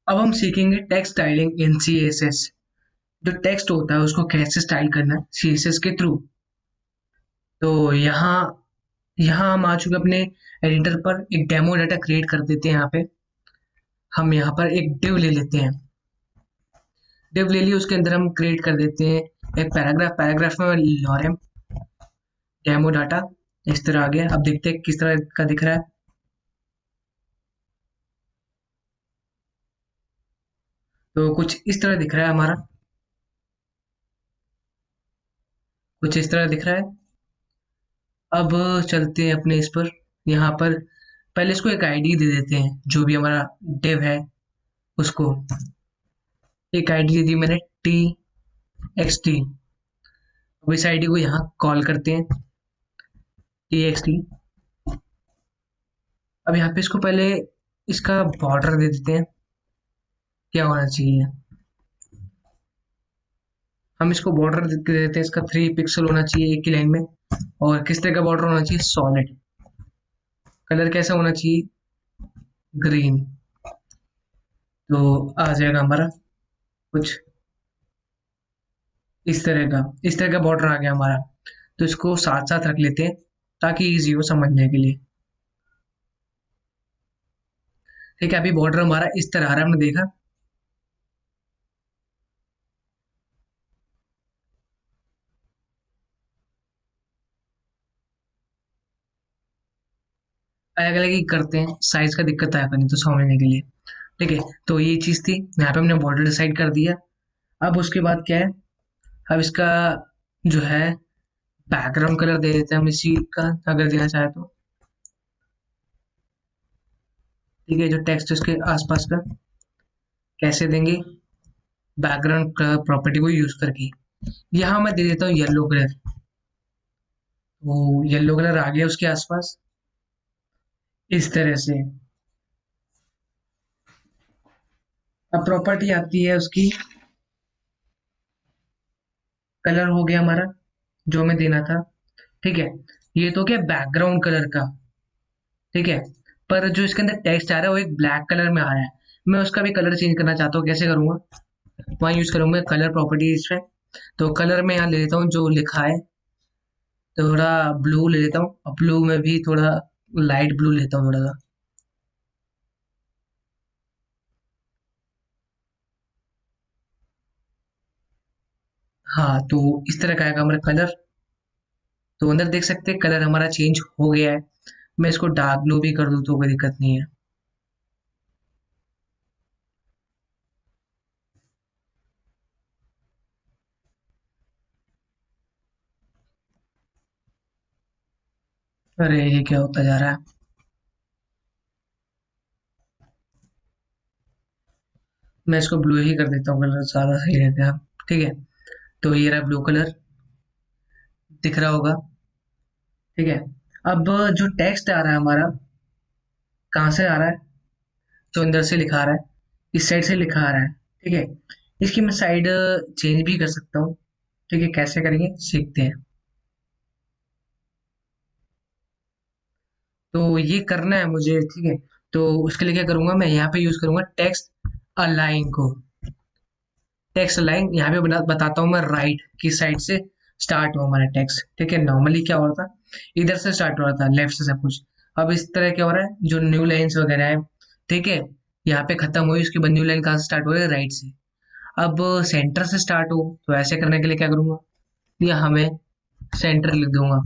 अब हम सीखेंगे टेक्स्ट स्टाइलिंग इन CSS। जो टेक्स्ट होता है उसको कैसे स्टाइल करना है CSS के थ्रू। तो यहाँ यहाँ हम आ चुके अपने एडिटर पर। एक डेमो डाटा क्रिएट कर देते हैं। यहाँ पे हम यहाँ पर एक डिव ले लेते हैं। डिव ले लिए, उसके अंदर हम क्रिएट कर देते हैं एक पैराग्राफ में लॉरेम डेमो डाटा। इस तरह आ गया। अब देखते हैं किस तरह का दिख रहा है। तो कुछ इस तरह दिख रहा है हमारा। कुछ इस तरह दिख रहा है। अब चलते हैं अपने इस पर। यहाँ पर पहले इसको एक आईडी दे देते हैं। जो भी हमारा डिव है उसको एक आईडी दे दी मैंने, TXT। अब इस आईडी को यहाँ कॉल करते हैं, TXT। अब यहाँ पे इसको पहले इसका बॉर्डर दे देते हैं। क्या होना चाहिए, हम इसको बॉर्डर दे देते हैं। इसका 3 पिक्सल होना चाहिए एक ही लाइन में। और किस तरह का बॉर्डर होना चाहिए, सॉलिड। कलर कैसा होना चाहिए, ग्रीन। तो आ जाएगा हमारा कुछ इस तरह का बॉर्डर आ गया हमारा। तो इसको साथ साथ रख लेते हैं ताकि इजी हो समझने के लिए। ठीक है, अभी बॉर्डर हमारा इस तरह आ रहा है, हमने देखा। अलग अलग ही करते हैं, साइज का दिक्कत आया नहीं तो समझने के लिए। ठीक है, तो ये चीज थी। यहाँ पे हमने बॉर्डर डिसाइड कर दिया। अब उसके बाद क्या है, अब इसका जो है बैकग्राउंड कलर दे देते हैं हम इसी का, अगर देना चाहे तो। ठीक है, जो टेक्स्ट उसके आसपास का कैसे देंगे, बैकग्राउंड प्रॉपर्टी को यूज करके। यहाँ मैं दे देता हूँ येलो कलर। वो येलो कलर आ गया उसके आसपास इस तरह से। अब प्रॉपर्टी आती है उसकी, कलर हो गया हमारा जो हमें देना था। ठीक है, ये तो क्या बैकग्राउंड कलर का। ठीक है, पर जो इसके अंदर टेक्स्ट आ रहा है वो एक ब्लैक कलर में आ रहा है। मैं उसका भी कलर चेंज करना चाहता हूँ, कैसे करूंगा, वहाँ यूज करूंगा कलर प्रॉपर्टीज पे। तो कलर में यहाँ ले लेता हूँ जो लिखा है, थोड़ा ब्लू ले लेता हूँ। और ब्लू में भी थोड़ा लाइट ब्लू लेता हूँ थोड़ा सा। हाँ, तो इस तरह का आएगा हमारा कलर। तो अंदर देख सकते हैं कलर हमारा चेंज हो गया है। मैं इसको डार्क ब्लू भी कर दूँ तो कोई दिक्कत नहीं है। अरे ये क्या होता जा रहा है। मैं इसको ब्लू ही कर देता हूँ, कलर ज्यादा सही रहता है। ठीक है, तो ये रहा ब्लू कलर, दिख रहा होगा। ठीक है, अब जो टेक्स्ट आ रहा है हमारा, कहाँ से आ रहा है, जो अंदर से लिखा आ रहा है, इस साइड से लिखा आ रहा है। ठीक है, इसकी मैं साइड चेंज भी कर सकता हूँ। ठीक है, कैसे करेंगे सीखते हैं। तो ये करना है मुझे। ठीक है, तो उसके लिए क्या करूंगा, मैं यहाँ पे यूज करूंगा टेक्स्ट अलाइन को। टेक्स्ट अलाइन यहाँ पे बताता हूँ मैं, राइट की साइड से स्टार्ट हुआ हमारा टेक्स्ट। ठीक है, नॉर्मली क्या हो रहा था, इधर से स्टार्ट हो रहा था, लेफ्ट से सब कुछ। अब इस तरह क्या हो रहा है, जो न्यू लाइन्स वगैरह है, ठीक है, यहाँ पे खत्म हुई, उसके बाद न्यू लाइन कहाँ से स्टार्ट हो रही है, राइट से। अब सेंटर से स्टार्ट हो, तो ऐसे करने के लिए क्या करूंगा, या हमें सेंटर लिख दूंगा।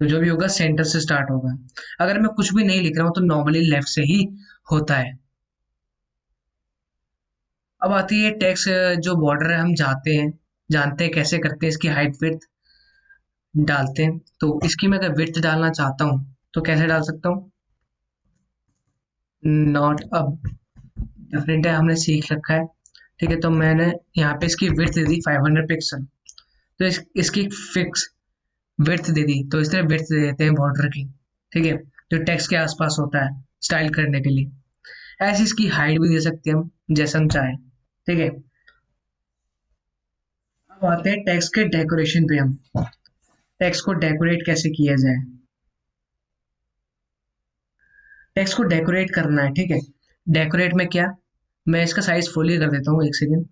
तो जो भी होगा सेंटर से स्टार्ट होगा। अगर मैं कुछ भी नहीं लिख रहा हूँ तो नॉर्मली लेफ्ट से ही होता है। अब आती है टेक्स्ट, जो बॉर्डर है हम जानते हैं कैसे करते हैं, इसकी हाइट विड्थ डालते हैं। तो इसकी मैं अगर विड्थ डालना चाहता हूँ तो कैसे डाल सकता हूँ, नॉट अब डिफरेंट है, हमने सीख रखा है। ठीक है, तो मैंने यहाँ पे इसकी विड्थ दे दी 500 पिक्सल। तो इसकी फिक्स विड्थ दे दी, तो इस तरह विड्थ दे देते हैं बॉर्डर की। ठीक है, जो टेक्स्ट के आसपास होता है स्टाइल करने के लिए। ऐसे इसकी हाइट भी दे सकते हैं हम, जैसा हम चाहें। ठीक है, अब आते हैं टेक्स्ट के डेकोरेशन पे। हम टेक्स्ट को डेकोरेट कैसे किया जाए, टेक्स्ट को डेकोरेट करना है। ठीक है, डेकोरेट में क्या, मैं इसका साइज फुल ही कर देता हूँ, एक सेकेंड।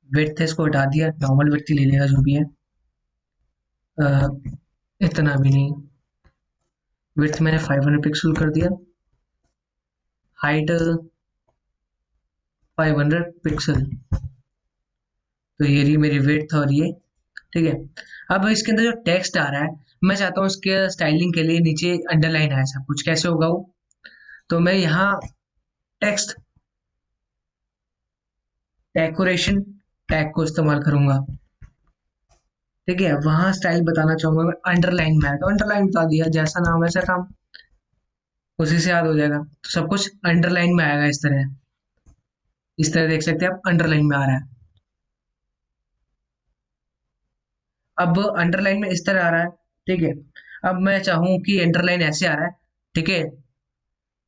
विड्थ है इसको हटा दिया, नॉर्मल विड्थ ही ले लेगा जो भी है। अ, इतना भी नहीं। विड्थ मैंने 500 पिक्सल कर दिया। Height 500 pixel. तो ये रही मेरी विड्थ और ये, ठीक है। अब इसके अंदर जो टेक्स्ट आ रहा है, मैं चाहता हूँ इसके स्टाइलिंग के लिए नीचे अंडरलाइन आए सब कुछ, कैसे होगा वो? तो मैं यहाँ टेक्स्ट डेकोरेशन टैग को इस्तेमाल करूंगा, ठीक है। वहां स्टाइल बताना चाहूंगा मैं, अंडरलाइन में आया तो अंडरलाइन बता दिया, जैसा नाम वैसा काम, उसी से याद हो जाएगा। तो सब कुछ अंडरलाइन में आएगा इस तरह। इस तरह देख सकते हैं आप, अंडरलाइन में आ रहा है। अब अंडरलाइन में इस तरह आ रहा है, ठीक है। अब मैं चाहूँ कि अंडरलाइन ऐसे आ रहा है, ठीक है,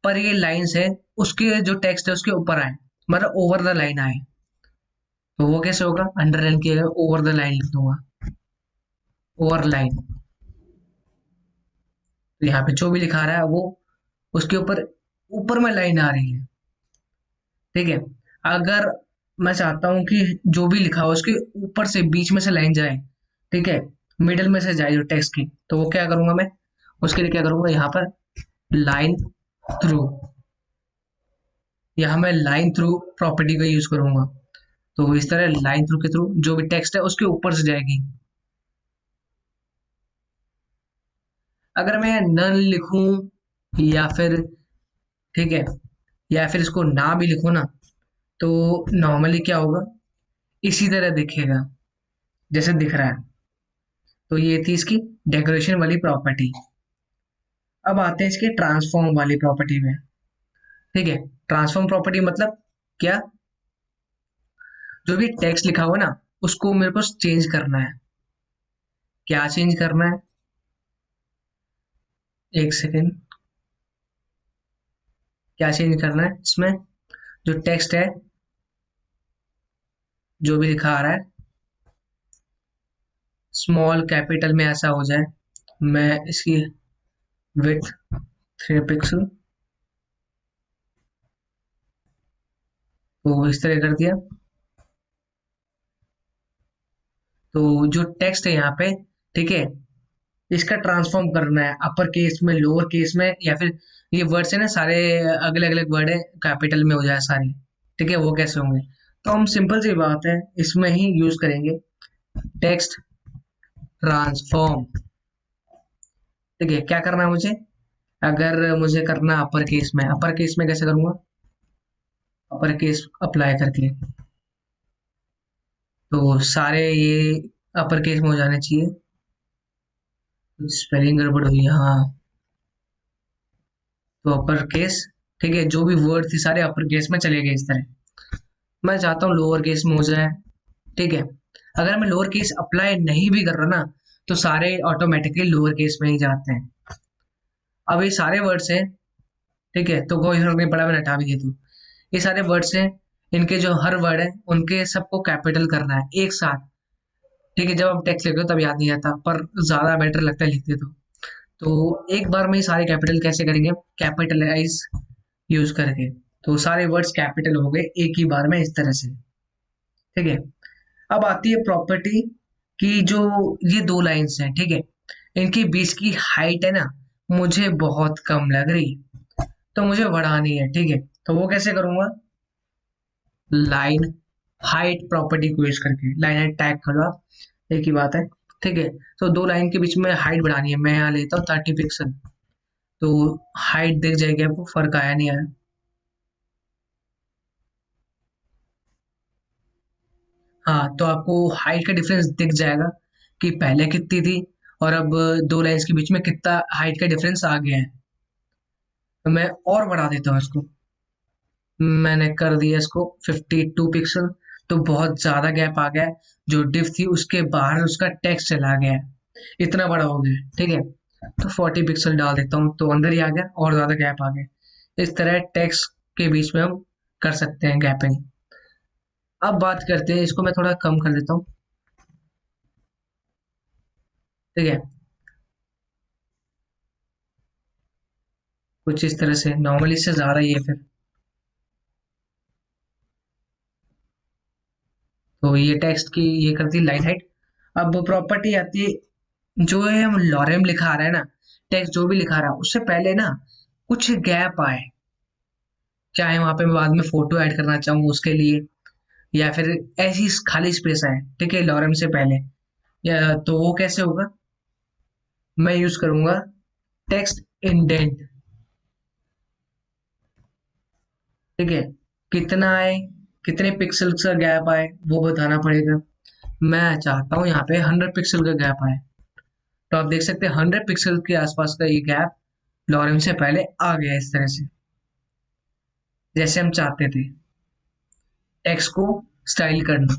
पर ये लाइंस है, उसके जो टेक्स्ट है उसके ऊपर आए, मतलब ओवर द लाइन आए। तो वो कैसे होगा? अंडरलाइन किया गया, ओवर द लाइन लिख दूंगा, ओवर लाइन। तो यहाँ पे जो भी लिखा रहा है वो उसके ऊपर, ऊपर में लाइन आ रही है, ठीक है। अगर मैं चाहता हूँ कि जो भी लिखा हो उसके ऊपर से बीच में से लाइन जाए, ठीक है, मिडल में से जाए जो टेक्स्ट की, तो वो क्या करूंगा मैं? उसके लिए क्या करूंगा, यहाँ पर लाइन थ्रू, यहाँ मैं लाइन थ्रू प्रॉपर्टी का यूज करूंगा। तो इस तरह लाइन थ्रू के थ्रू जो भी टेक्स्ट है उसके ऊपर से जाएगी। अगर मैं नन लिखूं या फिर, ठीक है, या फिर इसको ना भी लिखूं ना, तो नॉर्मली क्या होगा, इसी तरह दिखेगा जैसे दिख रहा है। तो ये थी इसकी डेकोरेशन वाली प्रॉपर्टी। अब आते हैं इसके ट्रांसफॉर्म वाली प्रॉपर्टी में, ठीक है। ट्रांसफॉर्म प्रॉपर्टी मतलब क्या? जो भी टेक्स्ट लिखा हुआ ना, उसको मेरे को चेंज करना है। क्या चेंज करना है? एक सेकेंड। क्या चेंज करना है इसमें? जो टेक्स्ट है, जो भी लिखा आ रहा है, स्मॉल कैपिटल में ऐसा हो जाए। मैं इसकी विड्थ 3 पिक्सल, तो इस तरह कर दिया। तो जो टेक्स्ट है यहाँ पे, ठीक है, इसका ट्रांसफॉर्म करना है अपर केस में, लोअर केस में, या फिर ये वर्ड्स है ना सारे, अगले अगले वर्ड है कैपिटल में हो जाए सारे, ठीक है। वो कैसे होंगे? तो हम सिंपल सी बात है, इसमें ही यूज करेंगे टेक्स्ट ट्रांसफॉर्म, ठीक है। क्या करना है मुझे? अगर मुझे करना अपर केस में कैसे करूंगा? अपर केस अप्लाई करके, तो सारे ये अपर केस में हो जाने चाहिए। स्पेलिंग गड़बड़ हुई, हाँ। तो अपर केस, ठीक है, जो भी वर्ड थी सारे अपर केस में चले गए इस तरह। मैं चाहता हूँ लोअर केस में हो जाए, ठीक है। अगर मैं लोअर केस अप्लाई नहीं भी कर रहा ना, तो सारे ऑटोमेटिकली लोअर केस में ही जाते हैं। अब ये सारे वर्ड्स हैं, ठीक है, तो कोई फर्क नहीं पड़ा, मैंने हटा भी दिया। तो ये सारे वर्ड्स हैं, इनके जो हर वर्ड है उनके सबको कैपिटल करना है एक साथ, ठीक है। जब आप टेक्स्ट लिखते हो तब याद नहीं आता, पर ज्यादा बेटर लगता है लिखते तो एक बार में ही सारे कैपिटल कैसे करेंगे? कैपिटलाइज यूज करके। तो सारे वर्ड्स कैपिटल हो गए एक ही बार में इस तरह से, ठीक है। अब आती है प्रॉपर्टी की, जो ये दो लाइंस हैं, ठीक है, इनके बीच की हाइट है ना, मुझे बहुत कम लग रही, तो मुझे बढ़ानी है, ठीक है। तो वो कैसे करूंगा? लाइन हाइट प्रॉपर्टी को यूज करके, लाइन हाइट टैग करो आप, एक ही बात है, ठीक है। तो दो लाइन के बीच में हाइट बढ़ानी है, मैं यहाँ लेता हूँ 30 पिक्सल। तो हाइट दिख जाएगी आपको, फर्क आया नहीं आया? हाँ, तो आपको हाइट का डिफरेंस दिख जाएगा कि पहले कितनी थी और अब दो लाइंस के बीच में कितना हाइट का डिफरेंस आ गया है। तो मैं और बढ़ा देता हूँ इसको। मैंने कर दिया इसको 52 पिक्सल। तो बहुत ज्यादा गैप आ गया है, जो डिव थी उसके बाहर उसका टेक्स्ट चला गया है, इतना बड़ा हो गया है, ठीक है। तो 40 पिक्सल डाल देता हूँ, तो अंदर ही आ गया और ज्यादा गैप आ गया। इस तरह टेक्स्ट के बीच में हम कर सकते हैं गैपिंग। अब बात करते हैं, इसको मैं थोड़ा कम कर देता हूँ, ठीक है। कुछ इस तरह से, नॉर्मली से ज्यादा ही है फिर। तो ये टेक्स्ट की ये करती है लाइन हाइट। अब प्रॉपर्टी आती है, जो है हम लॉरेम लिखा रहा है ना, टेक्स्ट जो भी लिखा रहा है उससे पहले ना कुछ गैप आए, चाहे वहां पे मैं बाद में फोटो ऐड करना चाहूँ उसके लिए, या फिर ऐसी खाली स्पेस आए, ठीक है, लॉरेम से पहले, या तो वो कैसे होगा, मैं यूज करूंगा टेक्स्ट इंडेंट। ठीक है, कितना आए, कितने पिक्सल का गैप आए वो बताना पड़ेगा। मैं चाहता हूँ यहाँ पे 100 पिक्सल का गैप आए, तो आप देख सकते हैं 100 पिक्सल के आसपास का ये गैप लॉरेम से पहले आ गया इस तरह से, जैसे हम चाहते थे टेक्स्ट को स्टाइल करना।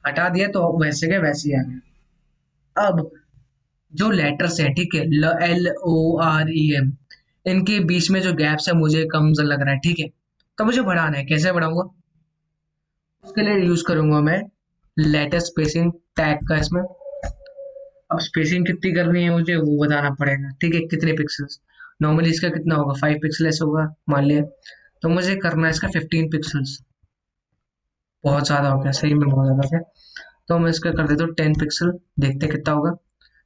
हटा दिया तो वैसे के वैसे ही आ गया। अब जो लेटर्स है, ठीक है, LOREM, इनके बीच में जो गैप्स है मुझे कम लग रहा है, ठीक है, तो मुझे बढ़ाना है, कैसे बढ़ाऊंगा, उसके लिए यूज करूंगा मैं लेटर स्पेसिंग टैग का इसमें। अब स्पेसिंग कितनी करनी है मुझे वो बताना पड़ेगा, ठीक है, कितने पिक्सल्स, नॉर्मली इसका कितना होगा 5 पिक्सल ऐसा होगा मान लिया, तो मुझे करना है इसका 15 पिक्सल्स। बहुत ज्यादा हो गया, सही में बहुत ज्यादा हो गया, तो मैं इसका कर देता हूँ 10 पिक्सल, देखते हैं कितना होगा।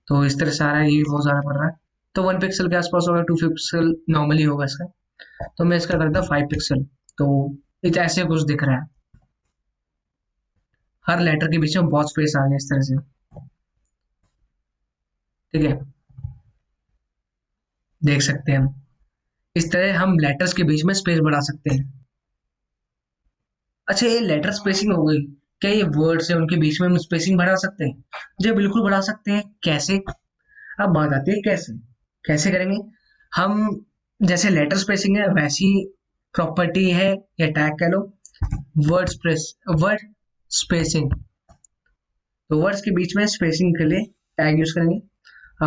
तो इस तरह से आ रहा है, ये भी बहुत ज्यादा पड़ रहा है, तो 1 पिक्सल के आसपास होगा, 2 पिक्सल नॉर्मली होगा इसका, तो मैं इसका कर देता हूँ 5 पिक्सल। तो ये ऐसे कुछ दिख रहा है, हर लेटर के बीच में बहुत स्पेस आ गया इस तरह से, ठीक है, देख सकते हैं हम, इस तरह हम लेटर्स के बीच में स्पेस बढ़ा सकते हैं। अच्छा, ये लेटर स्पेसिंग हो गई, क्या ये वर्ड्स है उनके बीच में हम स्पेसिंग बढ़ा सकते हैं? जी बिल्कुल बढ़ा सकते हैं, कैसे? अब बात आती है कैसे, कैसे करेंगे हम, जैसे लेटर स्पेसिंग है वैसी प्रॉपर्टी है या टैग कह लो, वर्ड स्पेसिंग। तो वर्ड्स के बीच में स्पेसिंग के लिए टैग यूज करेंगे।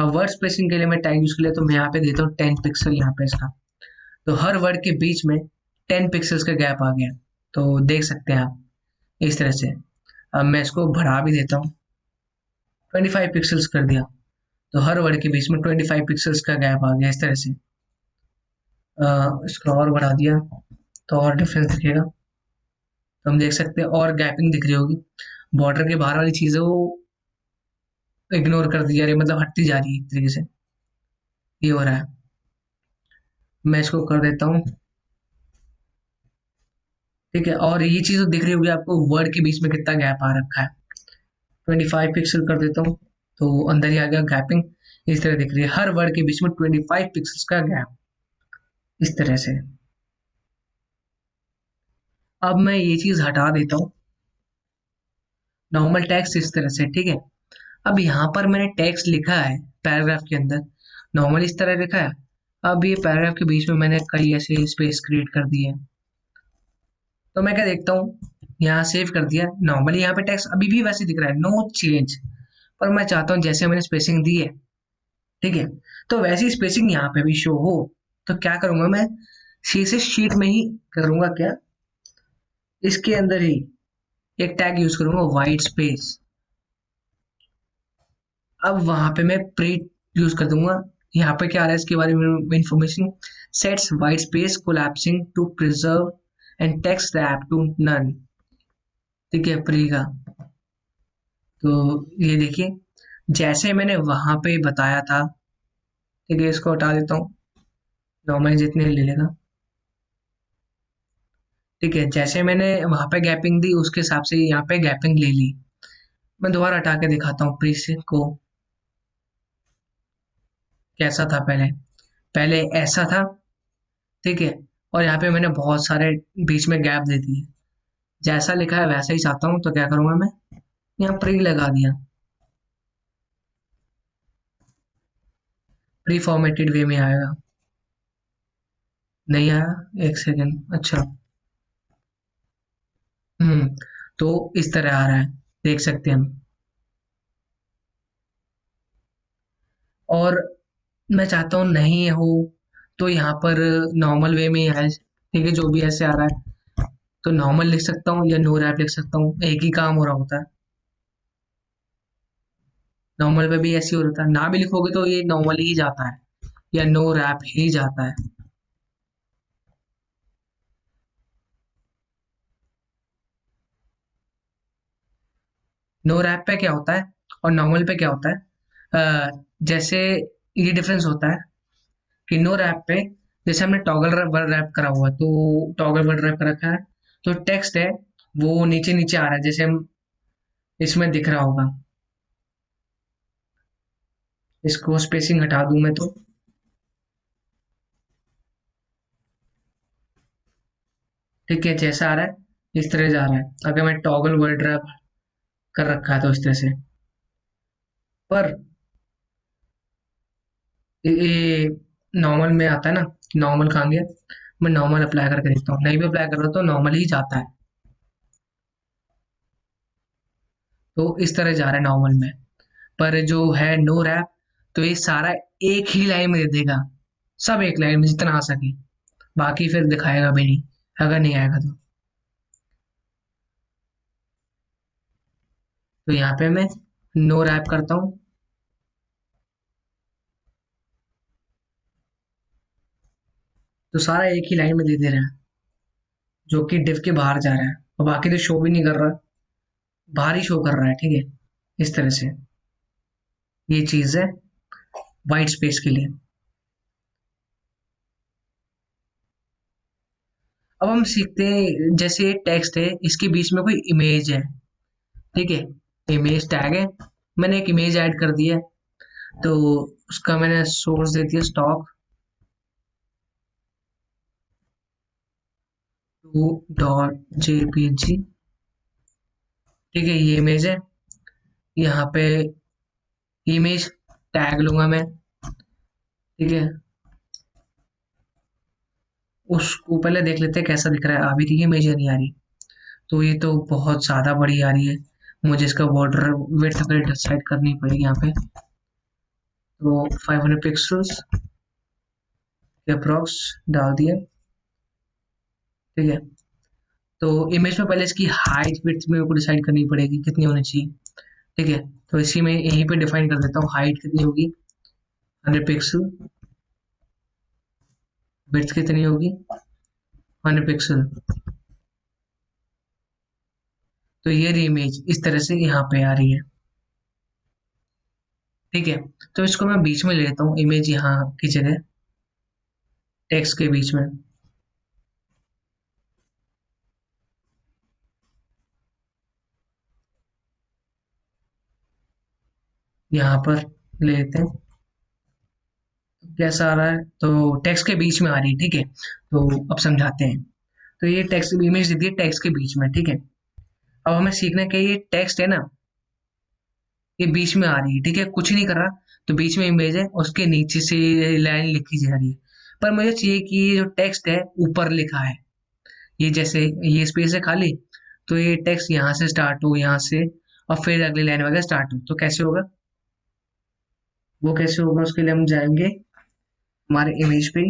वर्ड स्पेसिंग के लिए मैं टैग यूज कर लिया, तो मैं यहाँ पे देता हूँ 10 पिक्सल यहाँ पे इसका, तो हर वर्ड के बीच में 10 पिक्सल्स का गैप आ गया, तो देख सकते हैं आप इस तरह से। अब मैं इसको बढ़ा भी देता हूँ, 25 पिक्सल्स कर दिया, तो हर वर्ड के बीच में 25 पिक्सल्स का गैप आ गया इस तरह से। इसको और बढ़ा दिया तो और डिफरेंस दिखेगा, तो हम देख सकते हैं और गैपिंग दिख रही होगी, बॉर्डर के बाहर वाली चीजें वो इग्नोर कर दी जा रही है, मतलब हटती जा रही है एक तरीके से, ये हो रहा है। मैं इसको कर देता हूँ, ठीक है, और ये चीज तो दिख रही होगी आपको, वर्ड के बीच में कितना गैप आ रखा है, 25 पिक्सल कर देता हूँ, तो अंदर ही आ गया गैपिंग, इस तरह दिख रही है हर वर्ड के बीच में 25 पिक्सल्स का गैप, इस तरह से। अब मैं ये चीज हटा देता हूँ, नॉर्मल टेक्स्ट इस तरह से, ठीक है। अब यहाँ पर मैंने टेक्स्ट लिखा है पैराग्राफ के अंदर, नॉर्मल इस तरह लिखा है, अब ये पैराग्राफ के बीच में मैंने कई ऐसे स्पेस क्रिएट कर दिए हैं, तो मैं क्या देखता हूँ, यहाँ सेव कर दिया, नॉर्मली यहाँ पे टेक्स्ट अभी भी वैसे दिख रहा है, नो चेंज, पर मैं चाहता हूँ जैसे मैंने स्पेसिंग दी है, ठीक है, तो वैसी स्पेसिंग यहाँ पे भी शो हो, तो क्या करूंगा मैं, सी से शीट में ही करूंगा क्या, इसके अंदर ही एक टैग यूज करूंगा वाइट स्पेस। अब वहां पे मैं प्री यूज कर दूंगा, यहाँ पे क्या आ रहा है इसके बारे में information, sets white space collapsing to preserve and text wrap to none, ठीक है, प्री का। तो ये देखिए, जैसे मैंने वहां पे बताया था, ठीक है, इसको हटा देता हूँ, नॉर्मली जितने ले लेगा, ठीक है, जैसे मैंने वहां पे गैपिंग दी उसके हिसाब से यहाँ पे गैपिंग ले ली। मैं दोबारा हटा के दिखाता हूँ प्री से को, कैसा था पहले, पहले ऐसा था, ठीक है, और यहाँ पे मैंने बहुत सारे बीच में गैप दे दिए, जैसा लिखा है वैसा ही चाहता हूँ, तो क्या करूंगा मैं, यहाँ प्री लगा दिया, प्री फॉर्मेटेड वे में आएगा, नहीं आया, एक सेकेंड, अच्छा, हम्म, तो इस तरह आ रहा है, देख सकते हैं हम। और मैं चाहता हूँ नहीं हो, तो यहाँ पर नॉर्मल वे में ही है, ठीक है, जो भी ऐसे आ रहा है, तो नॉर्मल लिख सकता हूँ या नो रैप लिख सकता हूँ, एक ही काम हो रहा होता है, नॉर्मल पे भी ऐसे ही हो रहा है, ना भी लिखोगे तो ये नॉर्मल ही जाता है या नो रैप ही जाता है। नो रैप पे क्या होता है और नॉर्मल पे क्या होता है? जैसे ये डिफरेंस होता है कि नो रैप पे जैसे हमने टॉगल वर्ड रैप करा हुआ है, तो टॉगल वर्ड रैप कर रखा है, तो टेक्स्ट है वो नीचे नीचे आ रहा है, जैसे हम इसमें दिख रहा होगा। इसको स्पेसिंग हटा दूं मैं तो ठीक है, जैसा आ रहा है इस तरह जा रहा है। अगर मैं टॉगल वर्ड रैप कर रखा है तो इस तरह से। पर ये नॉर्मल में आता है ना, नॉर्मल कहाँ गया? मैं नॉर्मल अप्लाई करके देखता हूँ, नहीं भी अप्लाई कर रहा तो नॉर्मल ही जाता है। तो इस तरह जा रहा है नॉर्मल में। पर जो है नो रैप, तो ये सारा एक ही लाइन में दे देगा, सब एक लाइन में जितना आ सके, बाकी फिर दिखाएगा भी नहीं अगर नहीं आएगा तो। तो यहाँ पे मैं नो रैप करता हूँ, तो सारा एक ही लाइन में दे दे रहा है, जो कि डिव के बाहर जा रहा है, और बाकी तो शो भी नहीं कर रहा, बाहर ही शो कर रहा है, ठीक है। इस तरह से ये चीज है वाइट स्पेस के लिए। अब हम सीखते हैं, जैसे ये टेक्स्ट है इसके बीच में कोई इमेज है, ठीक है, इमेज टैग है, मैंने एक इमेज ऐड कर दिया है, तो उसका मैंने सोर्स दे दिया स्टॉक टू डॉट जेपीजी, ठीक है, ये इमेज है। यहाँ पे इमेज टैग लूंगा मैं, ठीक है। उसको पहले देख लेते हैं कैसा दिख रहा है, अभी रही है इमेज या नहीं आ रही। तो ये तो बहुत ज़्यादा बड़ी आ रही है, मुझे इसका बॉर्डर विड्थ अपने डिसाइड करनी पड़ेगी यहाँ पे। तो 500 पिक्सल्स अप्रॉक्स डाल दिया, ठीक है। तो इमेज में पहले इसकी हाइट विड्थ में मेरे को डिसाइड करनी पड़ेगी कितनी होनी चाहिए, ठीक है। तो इसी में यहीं पे डिफाइन कर देता हूँ हाइट कितनी होगी, 100 पिक्सल, विड्थ कितनी होगी, 100 पिक्सल। तो ये रही इमेज इस तरह से यहाँ पे आ रही है, ठीक है। तो इसको मैं बीच में ले लेता हूँ इमेज, यहाँ की जगह टेक्स्ट के बीच में, यहाँ पर ले लेते हैं। कैसा आ रहा है? तो टेक्स्ट के बीच में आ रही है, ठीक है। तो अब समझाते हैं। तो ये टेक्स्ट इमेज दी है टेक्स्ट के बीच में, ठीक है। अब हमें सीखना है कि ये टेक्स्ट है ना, ये बीच में आ रही है, ठीक है, कुछ नहीं कर रहा, तो बीच में इमेज है, उसके नीचे से लाइन लिखी जा रही है। पर मुझे चाहिए कि ये जो टेक्स्ट है ऊपर लिखा है, ये जैसे ये स्पेस है खाली, तो ये टेक्स्ट यहाँ से स्टार्ट हो, यहाँ से, और फिर अगली लाइन वगैरह स्टार्ट हो, तो कैसे होगा? वो कैसे होगा उसके लिए हम जाएंगे हमारे इमेज पे,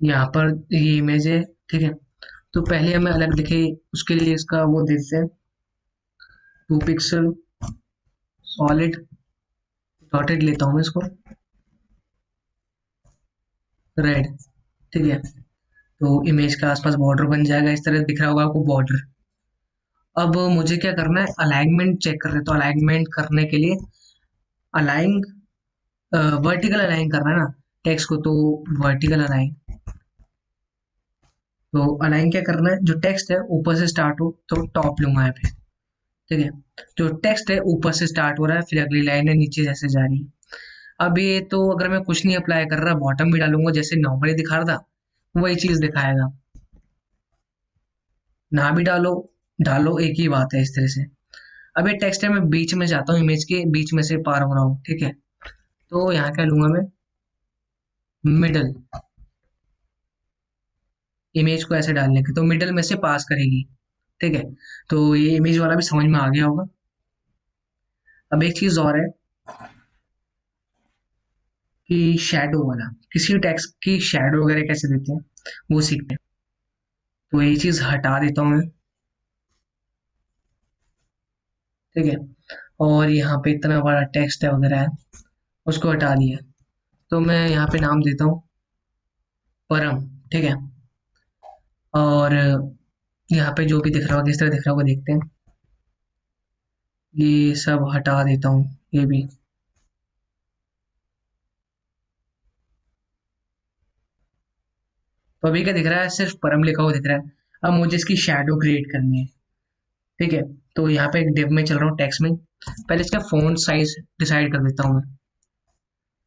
यहाँ पर ये इमेज है, ठीक है। तो पहले हमें अलग दिखे, उसके लिए इसका वो देते हैं 2 पिक्सल सॉलिड डॉटेड लेता हूँ मैं इसको, रेड, ठीक है। तो इमेज के आसपास बॉर्डर बन जाएगा, इस तरह दिख रहा होगा आपको बॉर्डर। अब मुझे क्या करना है, अलाइनमेंट चेक कर रहे, तो अलाइनमेंट करने के लिए अलाइन, वर्टिकल अलाइन करना है ना टेक्स्ट को, तो वर्टिकल अलाइन। तो अलाइन क्या करना है, जो टेक्स्ट है ऊपर से स्टार्ट हो तो टॉप लूंगा यहाँ पे, ठीक है। जो टेक्स्ट है ऊपर से स्टार्ट हो रहा है, फिर अगली लाइन है नीचे जैसे जा रही है। अब ये तो अगर मैं कुछ नहीं अप्लाई कर रहा, बॉटम भी डालूंगा जैसे नॉर्मली दिखा रहा था, वही चीज दिखाएगा। ना भी डालो, डालो एक ही बात है, इस तरह से। अब ये टेक्स्ट है, मैं बीच में जाता हूँ, इमेज के बीच में से पार हो रहा हूँ, ठीक है। तो यहाँ क्या लूंगा मैं, मिडल, इमेज को ऐसे डालने के, तो मिडल में से पास करेगी, ठीक है। तो ये इमेज वाला भी समझ में आ गया होगा। अब एक चीज और है कि शैडो वाला, किसी टेक्स्ट की शैडो वगैरह कैसे देते हैं वो सीखते हैं। तो ये चीज हटा देता हूँ मैं, ठीक है। और यहाँ पे इतना बड़ा टेक्स्ट है वगैरह है, उसको हटा दिया। तो मैं यहाँ पे नाम देता हूँ परम, ठीक है। और यहाँ पे जो भी दिख रहा होगा, किस तरह दिख रहा होगा देखते हैं। ये सब हटा देता हूँ, ये भी। तो अभी क्या दिख रहा है, सिर्फ परम लिखा हुआ दिख रहा है। अब मुझे इसकी शेडो क्रिएट करनी है। ठीक है, तो यहाँ पे एक डिव में चल रहा हूँ, टेक्स्ट में। पहले इसका फ़ॉन्ट साइज डिसाइड कर देता हूँ मैं।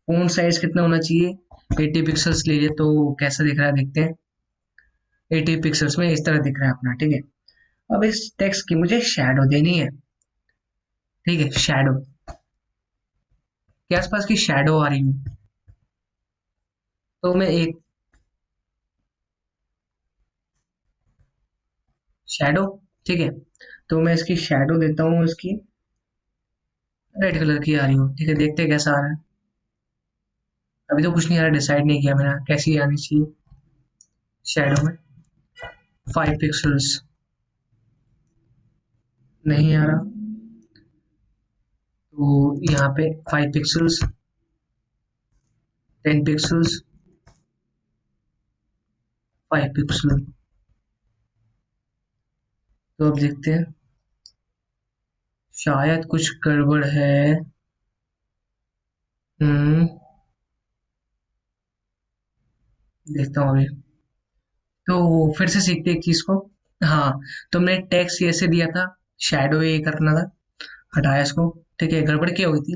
फ़ॉन्ट साइज कितना होना चाहिए, 80 पिक्सल्स ले लिए तो कैसा दिख रहा है देखते हैं। 80 पिक्सल्स में इस तरह दिख रहा है अपना। ठीक है, अब इस टेक्स्ट की मुझे शेडो देनी है। ठीक है, शेडो के आसपास की शेडो आ रही हूँ। तो मैं एक शेडो, ठीक है, तो मैं इसकी शेडो देता हूँ, इसकी रेड कलर की आ रही हूँ। ठीक है, देखते हैं कैसा आ रहा है। अभी तो कुछ नहीं आ रहा, डिसाइड नहीं किया मैंने कैसी आनी चाहिए। शेडो में 5 पिक्सल्स नहीं आ रहा, तो यहाँ पे 5 पिक्सल्स, 10 पिक्सल्स, 5 पिक्सल। तो अब देखते हैं, शायद कुछ गड़बड़ है। हम्म, देखता हूँ अभी। तो फिर से सीखते हैं एक चीज को। हाँ, तो मैंने टेक्स्ट ऐसे दिया था, शैडो ये करना था, हटाया इसको। ठीक है, गड़बड़ क्या हुई थी,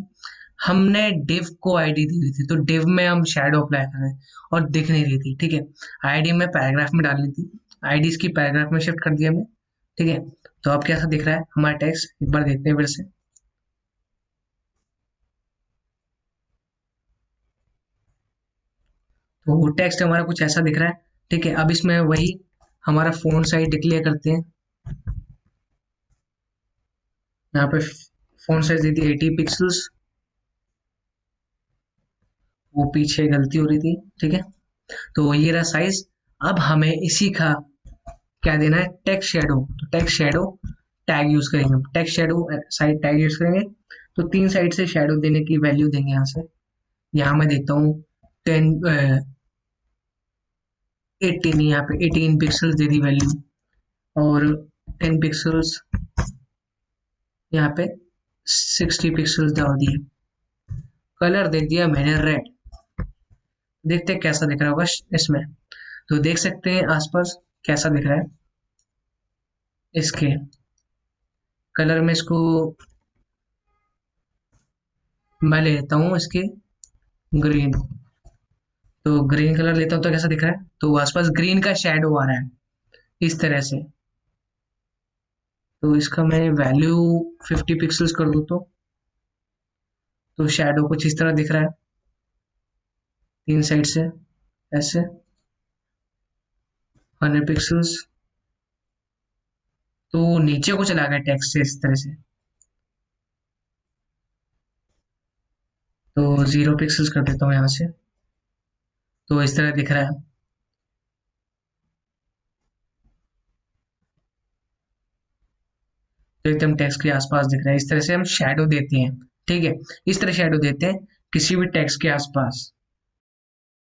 हमने डिव को आईडी दी हुई थी, तो डिव में हम शैडो अप्लाई कर रहे हैं और दिख नहीं रही थी। ठीक है, आईडी में पैराग्राफ में डालनी थी, आईडी इसकी पैराग्राफ में शिफ्ट कर दिया हमने। ठीक है, तो अब कैसा दिख रहा है हमारा टेक्स्ट, एक बार देखते हैं फिर से। तो वो टेक्स्ट हमारा कुछ ऐसा दिख रहा है। ठीक है, अब इसमें वही हमारा फ़ॉन्ट साइज डिक्लेयर करते हैं। यहाँ पे फ़ॉन्ट साइज दी थी 80 पिक्सल्स, वो पीछे गलती हो रही थी। ठीक है, तो ये रहा साइज। अब हमें इसी का क्या देना है, टेक्स्ट शेडो। तो टेक्स्ट शेडो टैग यूज करेंगे हम, text shadow side tag use करेंगे। तो तीन साइड से शेडो देने की वैल्यू देंगे यहाँ से। यहाँ मैं देता हूँ 18, यहाँ पे 18 पिक्सल्स दे दी वैल्यू, और 10 पिक्सल्स, यहाँ पे 60 पिक्सल्स डाल दिए। कलर दे दिया मैंने रेड। देखते हैं कैसा दिख रहा होगा इसमें। तो देख सकते हैं आसपास कैसा दिख रहा है। इसके कलर में इसको मैं ले लेता हूँ, इसके ग्रीन। तो ग्रीन कलर लेता हूँ तो कैसा दिख रहा है, तो आसपास ग्रीन का शेडो आ रहा है इस तरह से। तो इसका मैं वैल्यू 50 पिक्सल्स कर दूँ तो शेडो कुछ इस तरह दिख रहा है, तीन साइड से ऐसे। 100 पिक्सल्स, तो नीचे को चला गया टेक्स्ट से इस तरह से। तो 0 पिक्सल्स कर देता हूँ यहाँ से, तो इस तरह दिख रहा है। तो एकदम टेक्स्ट के आसपास दिख रहा है, इस तरह से हम शेडो देते हैं। ठीक है, इस तरह शेडो देते हैं किसी भी टेक्स्ट के आसपास।